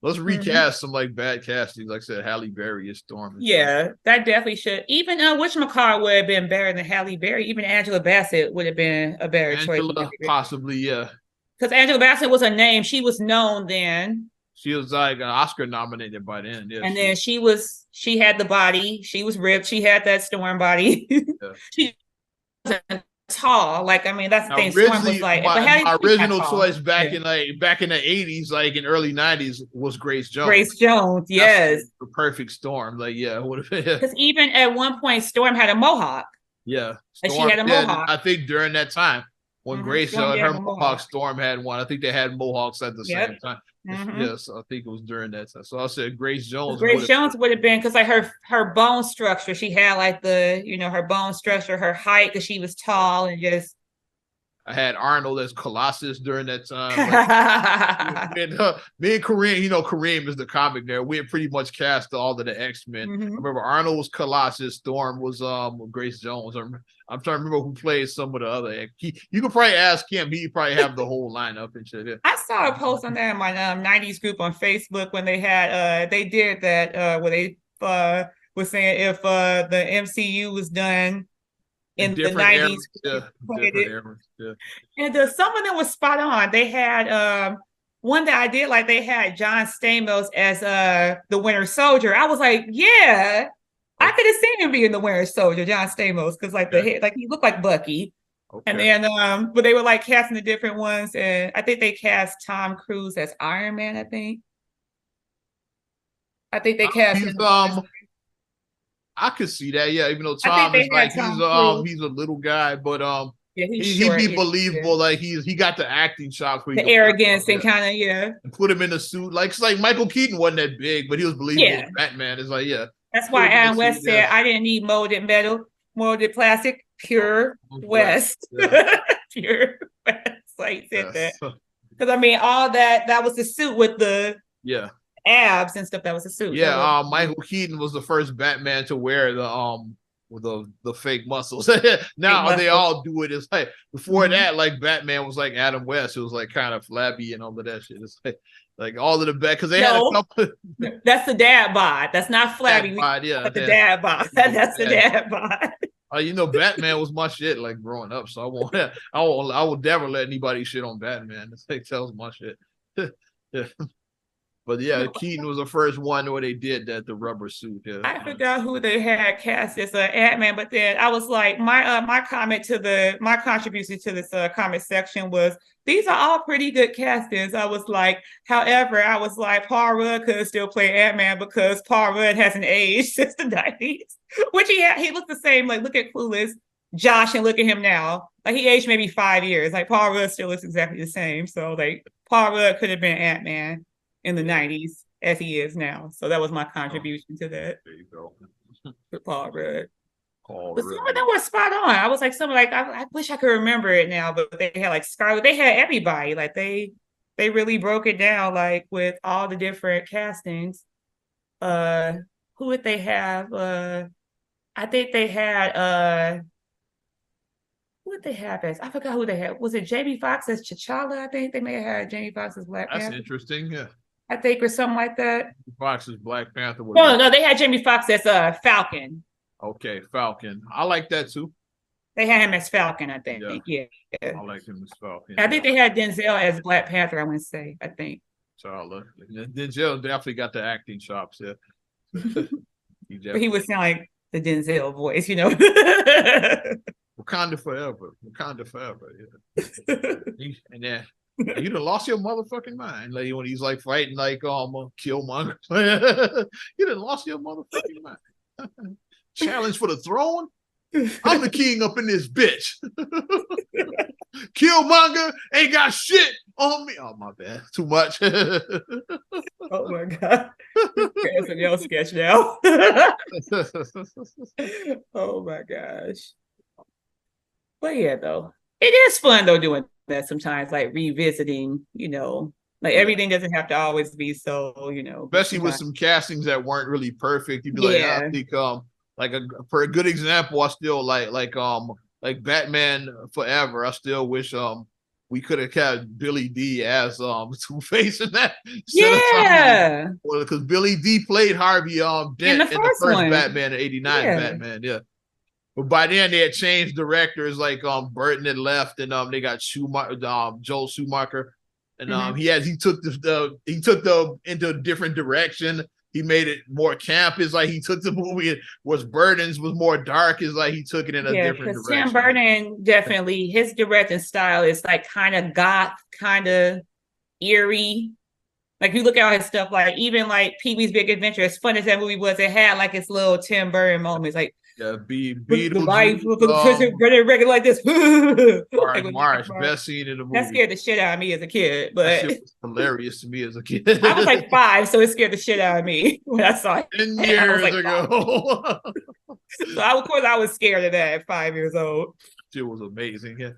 Let's recast some like bad castings. Like I said, Halle Berry is Storm. Yeah, that definitely should. Even whatchamacallit would have been better than Halle Berry. Even Angela Bassett would have been a better choice. Possibly, yeah. Because Angela Bassett was a name. She was known then. She was like Oscar nominated by then. Yeah, and then she had the body. She was ripped. She had that Storm body. Yeah. She wasn't tall. Like, I mean, that's the thing. Storm was like my original choice back in the 80s, like in early 90s, was Grace Jones. Grace Jones, yes. The perfect Storm. Like, yeah, would have been. Because even at one point, Storm had a mohawk. Yeah. Storm, and she had a mohawk. I think during that time when Grace her mohawk, Storm had one. I think they had mohawks at the same time. Yes, I think it was during that time. So I said Grace Jones. Grace Jones would have been because like her bone structure, she had like her bone structure, her height, because she was tall and just. I had Arnold as Colossus during that time. Me and Kareem, Kareem is the comic there. We had pretty much cast all of the X-Men. I remember Arnold was Colossus, Storm was Grace Jones. I'm trying to remember who played some of the other. You could probably ask him. He probably have the whole lineup and shit. Yeah. I saw a post on that in my 90s group on Facebook when they had they did that where they was saying if the MCU was done in the 90s. And some of them was spot on. They had one that I did like, they had John Stamos as the Winter Soldier. I was like, yeah, I could have seen him being the Winter Soldier, John Stamos, because like the head, like he looked like Bucky. Okay. And then but they were like casting the different ones, and I think they cast Tom Cruise as Iron Man. I think they cast him. I could see that, yeah. Even though Tom is like he's a little guy, but he'd be believable. Yeah. Like he got the acting chops, the arrogance and kind of and put him in the suit. Like it's like Michael Keaton wasn't that big, but he was believable. Yeah. Batman is like That's why Adam West said I didn't need molded metal, molded plastic, pure West, pure West. Like he said that because I mean all that was the suit with the abs and stuff. That was a suit. Yeah, Michael Keaton was the first Batman to wear with the fake muscles. Now they all do it. It's like before that, like Batman was like Adam West. It was like kind of flabby and all of that shit. It's like all of the back because they had a couple. That's the dad bod. That's not flabby. Bod, yeah, the dad bod. That's the dad bod. Batman was my shit like growing up. So I will never let anybody shit on Batman. It's like tells my shit. Yeah. But yeah, Keaton was the first one where they did that, the rubber suit. Yeah. I forgot who they had cast as Ant-Man, but then I was like, my contribution to this comment section was these are all pretty good castings. I was like, however, I was like, Paul Rudd could still play Ant-Man because Paul Rudd hasn't aged since the 90s, which he looked the same. Like, look at Clueless, Josh, and look at him now. Like he aged maybe 5 years. Like Paul Rudd still looks exactly the same. So like Paul Rudd could have been Ant-Man in the 90s as he is now. So that was my contribution to that. There you go. For Paul Rudd. But some of them were spot on. I was like, I wish I could remember it now, but they had like Scarlett, they had everybody. Like they really broke it down like with all the different castings. Who would they have? I think they had who did they have as? I forgot who they had. Was it Jamie Foxx as T'Challa? I think they may have had Jamie Foxx as Black Panther. That's interesting, yeah. I think, or something like that. Fox is Black Panther. No, they had Jamie Foxx as Falcon. Okay, Falcon. I like that too. They had him as Falcon, I think. Yeah. I like him as Falcon. I think they had Denzel as Black Panther, I want to say, I think. So Denzel definitely got the acting chops, yeah. But he would sound like the Denzel voice, you know. Wakanda forever. Wakanda forever, yeah. And then you done lost your motherfucking mind. Like when he's like fighting like Killmonger. You done lost your motherfucking mind. Challenge for the throne? I'm the king up in this bitch. Killmonger ain't got shit on me. Oh my bad. Too much. Oh my god. It's a no sketch now. Oh my gosh. But yeah, though. It is fun though doing that sometimes, like revisiting, you know, like everything doesn't have to always be so, you know. Especially with some castings that weren't really perfect. You'd be like, I think like for a good example, I still like Batman Forever. I still wish we could have kept Billy D as Two-Face in that. Yeah. Well, because Billy D played Harvey Dent in the first Batman, the '89 Batman, yeah. But by then they had changed directors, like Burton had left, and they got Joel Schumacher, and he took the into a different direction. He made it more camp. It's like he took the movie was Burton's was more dark. It's like he took it in a different direction. Tim Burton definitely his directing style is like kind of goth, kind of eerie. Like you look at all his stuff, like even like Pee-wee's Big Adventure, as fun as that movie was, it had like its little Tim Burton moments, like Beetlejuice, regular like this. March, best scene in the movie. That scared the shit out of me as a kid, but that shit was hilarious to me as a kid. I was like 5, so it scared the shit out of me when I saw it 10 years ago. So of course I was scared of that at 5 years old. It was amazing, yeah.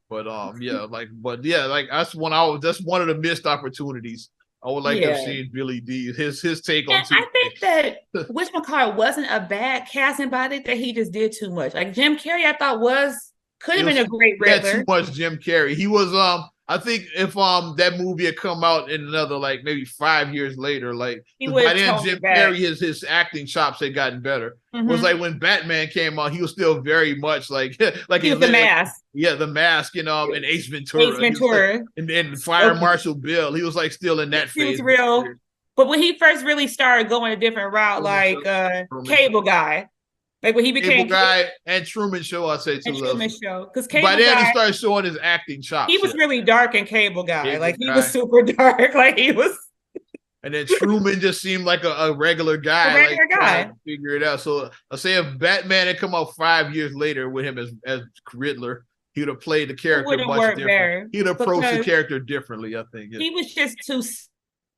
But that's one of the missed opportunities. I would like to have seen Billy D. His take on. I think that whatchamacallit wasn't a bad casting, but I think that he just did too much. Like Jim Carrey, I thought could have been a great Riddler. Too much Jim Carrey. He was I think if that movie had come out in another like maybe 5 years later, like by then Jim Carrey his acting chops had gotten better. It was like when Batman came out, he was still very much like he was the mask. Yeah, the mask, and Ace Ventura. And Fire Marshal Bill. He was like still in that phase. He was real. But when he first really started going a different route, like Cable Guy. Like when he became Cable Guy and Truman Show, I say too. And Truman Show, because by then he started showing his acting chops. He was really dark in Cable Guy, he was super dark, like he was. And then Truman just seemed like a regular guy, trying to figure it out. So I say if Batman had come out 5 years later with him as Riddler, he would have played the character much different. He'd approach the character differently, I think. Yeah. He was just too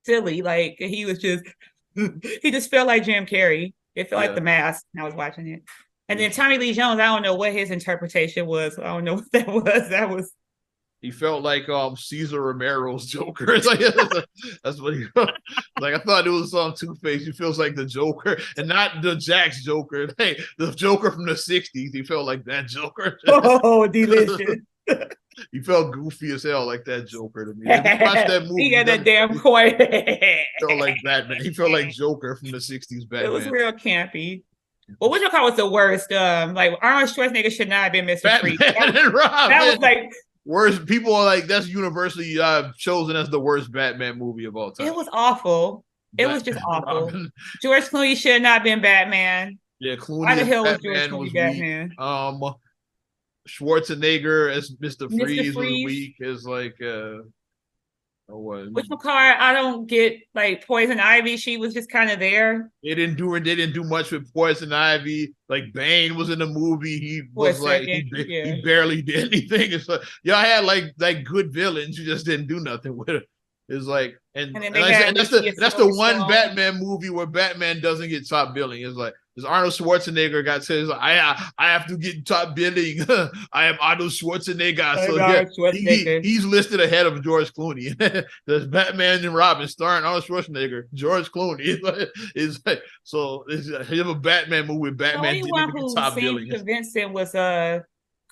silly, like he just felt like Jim Carrey. It felt like The Mask. I was watching it. And then Tommy Lee Jones, I don't know what his interpretation was. I don't know what that was. That was. He felt like Cesar Romero's Joker. That's what he felt. Like I thought it was Two-Face. He feels like the Joker and not the Jack's Joker. Hey, the Joker from the 60s. He felt like that Joker. Oh, delicious. He felt goofy as hell like that Joker to me. Watch that movie. He got that damn coin. Felt like Batman. He felt like Joker from the 60s Batman. It was real campy. Well, what you call was the worst? Like Arnold Schwarzenegger should not have been Mr. Freeze. That was like worst. People are like that's universally chosen as the worst Batman movie of all time. It was awful. It was just awful. Robin. George Clooney should not have been Batman. Yeah, Clooney. Why the hell was George Clooney Batman? Schwarzenegger as Mr. Freeze was weak. Is like which McCart, I don't get like Poison Ivy. She was just kind of there. They didn't do much with Poison Ivy. Like Bane was in the movie. He was like he barely did anything. It's like y'all had like good villains. You just didn't do nothing with it. It's like and that's the one Batman movie where Batman doesn't get top billing. It's like because Arnold Schwarzenegger says I have to get top billing. I am Arnold Schwarzenegger. So he's listed ahead of George Clooney. There's Batman and Robin starring Arnold Schwarzenegger, George Clooney. It's like so. You have a Batman movie with Batman didn't even get top billing. Convincing was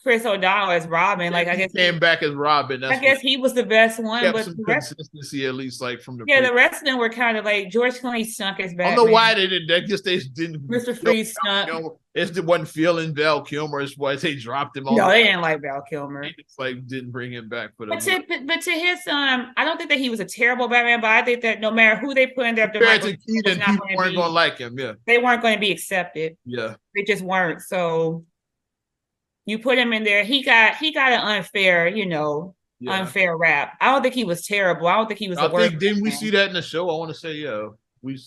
Chris O'Donnell as Robin. Like I guess came back as Robin. I guess he was the best one, but some consistency at least, like from the the rest of them were kind of like George Clooney stunk as Batman. I don't know why they didn't. I guess they didn't. Mr. Freeze stunk. It wasn't feeling Val Kilmer. It's why they dropped him. No, they didn't like Val Kilmer. It's like didn't bring him back for the. But to his I don't think that he was a terrible Batman. But I think that no matter who they put in there, compared to Keaton, people weren't going to like him. Yeah, they weren't going to be accepted. Yeah, they just weren't. So you put him in there. He got an unfair, unfair rap. I don't think he was terrible. I don't think he was. Didn't we see that in the show? I want to say, yeah, we.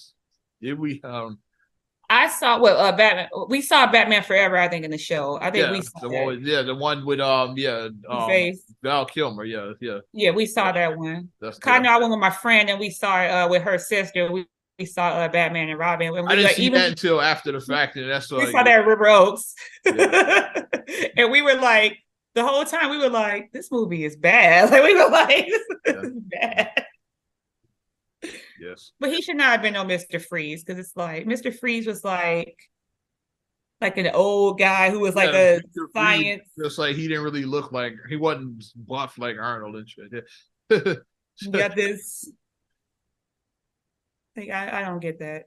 I saw Batman. We saw Batman Forever. I think in the show. I think we saw the one with Val Kilmer. Yeah. We saw that one. I went with my friend and we saw it with her sister. We saw Batman and Robin. I didn't see that until after the fact, and that's we saw that at River Oaks, and we were like the whole time we were like, this movie is bad. Like we were like, this is bad. Yes. But he should not have been no Mr. Freeze because it's like Mr. Freeze was like an old guy who was like a science. Just like he didn't really look like he wasn't buff like Arnold and shit. You got this. Like I don't get that.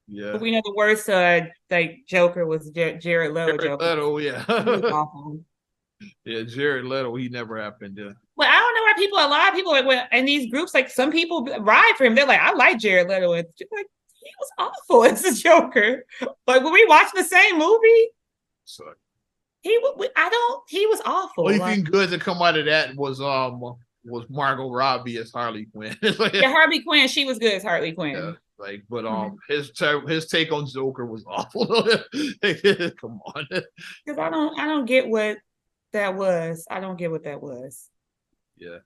Yeah. But we know the worst like Joker was Jared Leto. Leto, yeah. He was awful. Yeah, Jared Leto, he never happened. Yeah. But I don't know why a lot of people like in these groups, like some people ride for him. They're like, I like Jared Leto. And like he was awful as the Joker. Like when we watching the same movie, he was awful. Only thing good to come out of that was Margot Robbie as Harley Quinn. Harley Quinn, she was good as Harley Quinn. Yeah, but his take on Joker was awful. Come on. Because I don't get what that was. I don't get what that was. Yeah.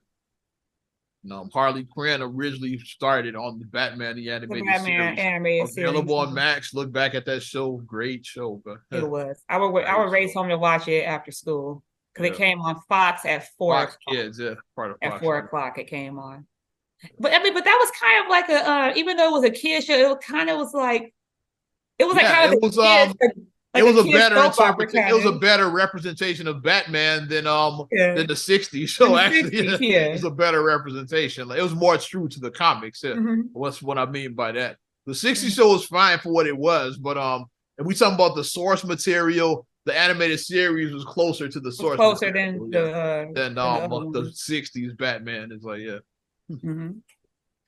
No, Harley Quinn originally started on the Batman the animated series. Available on Max. Look back at that show. Great show. It was. I would race home to watch it after school because it came on Fox at 4 o'clock. Kids, part of Fox. At 4 o'clock it came on. But that was kind of like a even though it was a kid show, it kind of was like it was like kind of it was it was a better interpretation. It was a better representation of Batman than the 60s show. Actually, it was a better representation. Like, it was more true to the comics. Yeah. Mm-hmm. What's what I mean by that. The 60s show was fine for what it was, but if we talking about the source material, the animated series was closer to the source. Closer material, than the 60s Batman is like Mm-hmm.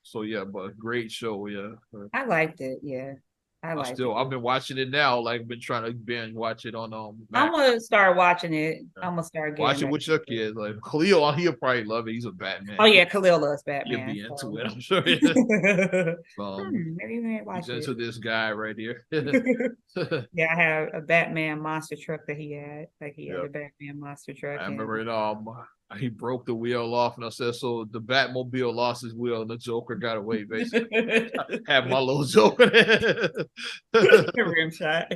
So but great show. I liked it. Yeah. I've been watching it now. Like, been trying to binge watch it on. I'm gonna start watching it. I'm gonna start watch it with your kids. Like Khalil, he'll probably love it. He's a Batman. Oh yeah, Khalil loves Batman. He'll be into it. I'm sure. Maybe watch he's into this guy right here. Yeah, I have a Batman monster truck that he had. Like he had a Batman monster truck. I remember it. He broke the wheel off, and I said, "So the Batmobile lost his wheel, and the Joker got away." Basically, have my little Joker. Rim shot.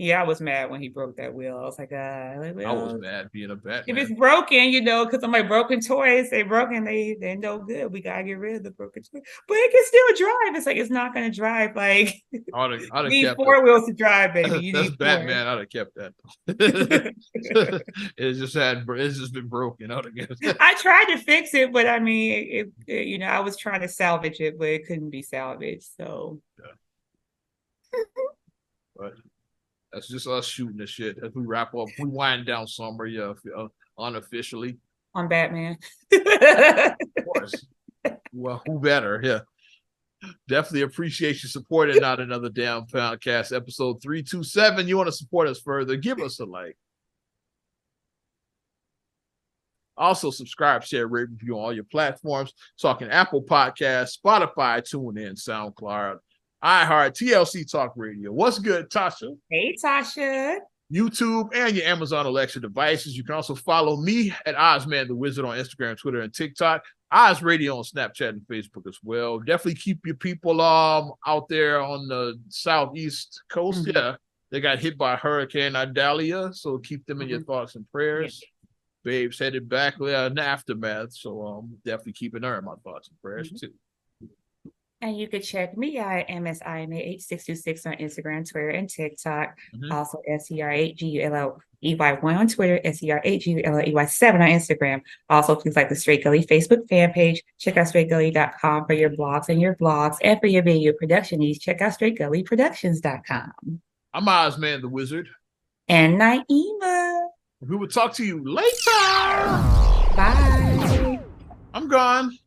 Yeah, I was mad when he broke that wheel. I was like, I was mad being a Batman. If it's broken, because I'm like, broken toys, they're broken, they're no good. We gotta get rid of the broken toys. But it can still drive. It's like it's not gonna drive. Like I'd you need four wheels to drive, baby. You That's need Batman. I'd have kept that. It's just been broken. I tried to fix it, but I mean, I was trying to salvage it, but it couldn't be salvaged. So. But that's just us shooting the shit as we wrap up. We wind down summer, unofficially. On Batman. Of course. Well, who better? Yeah. Definitely appreciate your support and Not Another Damn Poundcast, episode 327. You want to support us further? Give us a like. Also, subscribe, share, rate, review on all your platforms. Talking Apple Podcasts, Spotify, TuneIn, SoundCloud, iHeart, TLC Talk Radio. What's good, Tasha? Hey, Tasha. YouTube and your Amazon Alexa devices. You can also follow me at Ozman the Wizard on Instagram, Twitter, and TikTok. Oz Radio on Snapchat and Facebook as well. Definitely keep your people out there on the southeast coast. Mm-hmm. Yeah, they got hit by Hurricane Idalia, so keep them in your thoughts and prayers. Yeah. Babes headed back in the aftermath, so definitely keeping her in my thoughts and prayers too. And you could check me out at MSIMA8626 on Instagram, Twitter, and TikTok. Mm-hmm. Also, SCR8GULLEY1 on Twitter, SCR8GULLEY7 on Instagram. Also, please like the Straight Gully Facebook fan page. Check out straightgully.com for your blogs and your vlogs. And for your video production needs, check out straightgullyproductions.com. I'm Ozman the Wizard. And Naima. We will talk to you later. Bye. I'm gone.